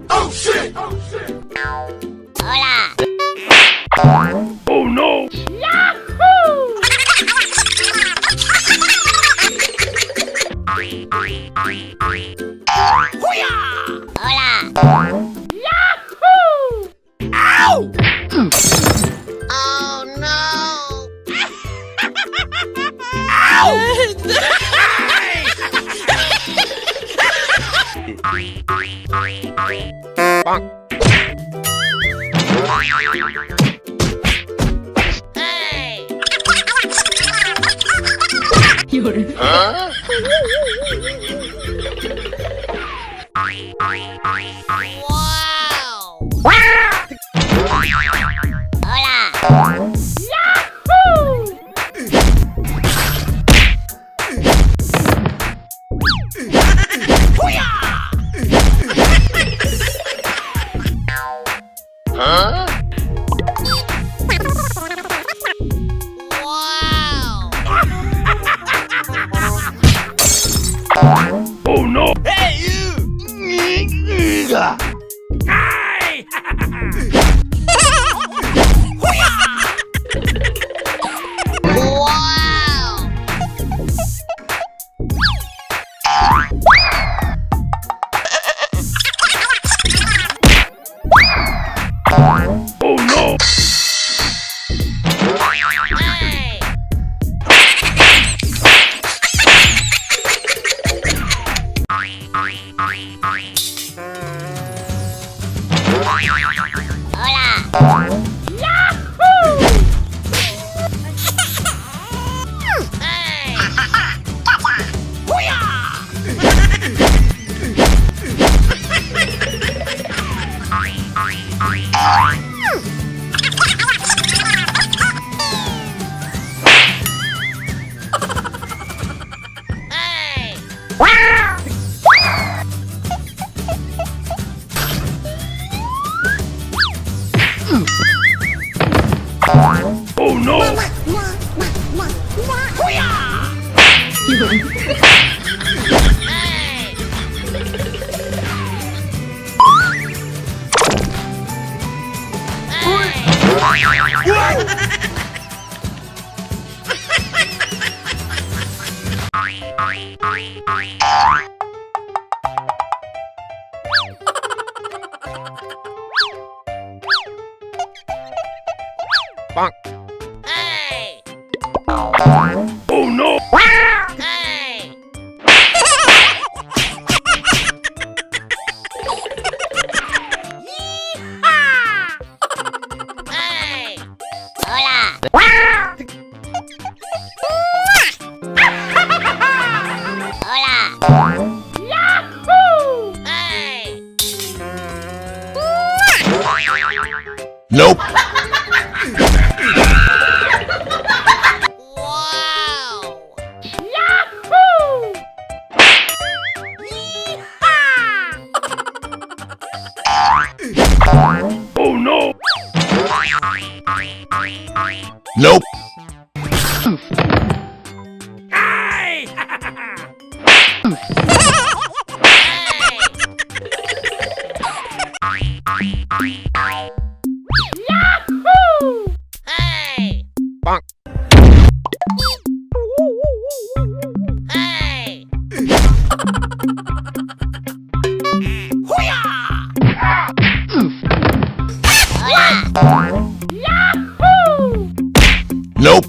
Oh shit! Hola. Oh no! Hola. Ow! Oh no. Hey. Wow. Hola. Huh? Wow. Oh no! Hey you! Hey! Wow. Oh no! Hey. Hola. Hey. Hey. Oh no! Hey. Hey. Oh no! Hey. Hey. Hola. Hola. Hey. Nope! Wow. Oh no! Nope! Hey! Hey. Bonk. Hey. Hola. Nope!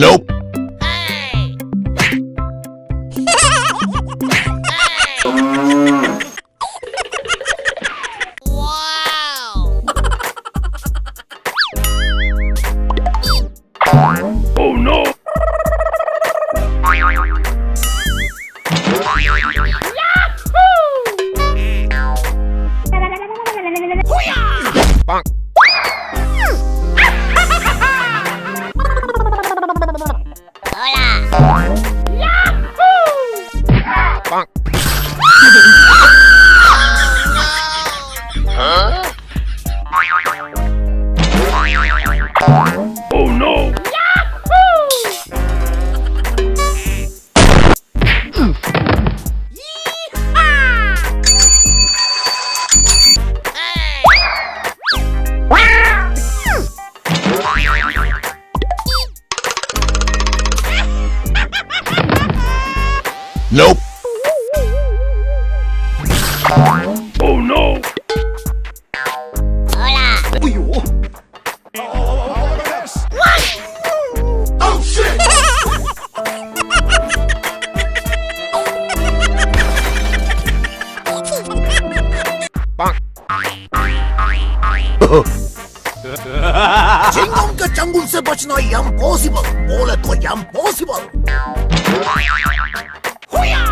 Nope. Hey! Hey! Wow! Oh no. Bonk. Hola! Bonk. Oh Oh no. no! Nope. Oh no. Hola! Oh shit. Bonk. Jingle ka jungle se bachna impossible. Bole to impossible. Hola!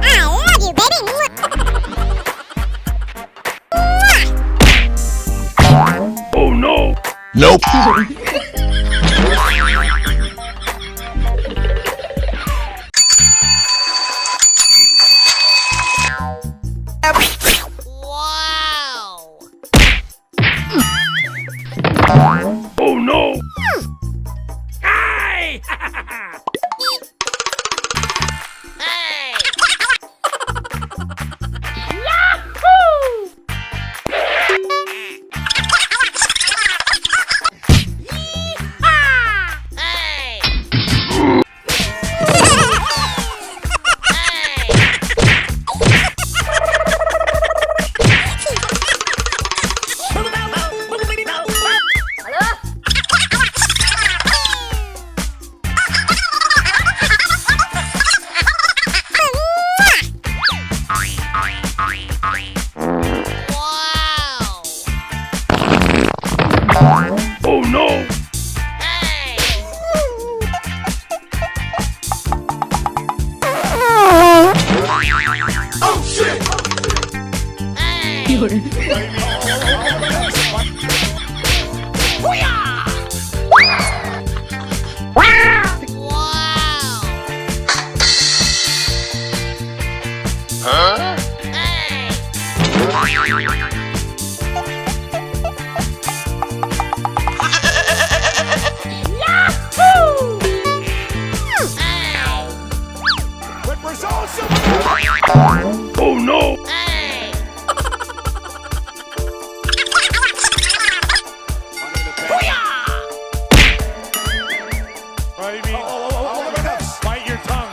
I love you, baby! Oh no. Nope. Wow! Oh no. Hey. Hey! Hey! Hey! Wow! Oh no. Hey! Oh shit. Hey! Wow! Huh? Hey! Hey! Oh no. Hey! Bite your tongue.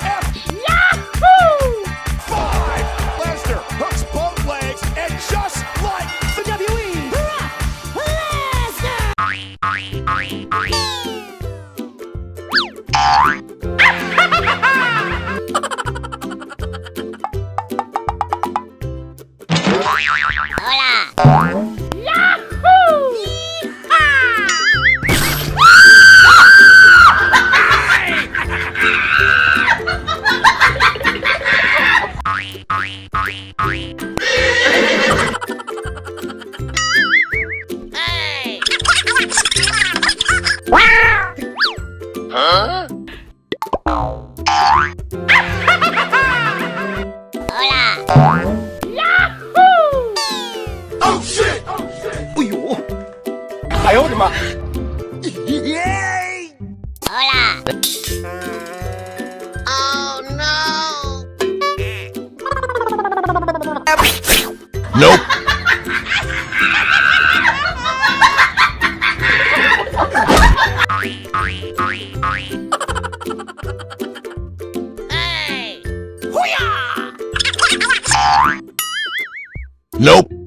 Lesnar hooks both legs and just like the WWE. Hola! Hey! Huh? Hola! Oh shit. 哎呦，哎呦我的妈！耶！ Hola! Oh no! Nope. Hey! Nope.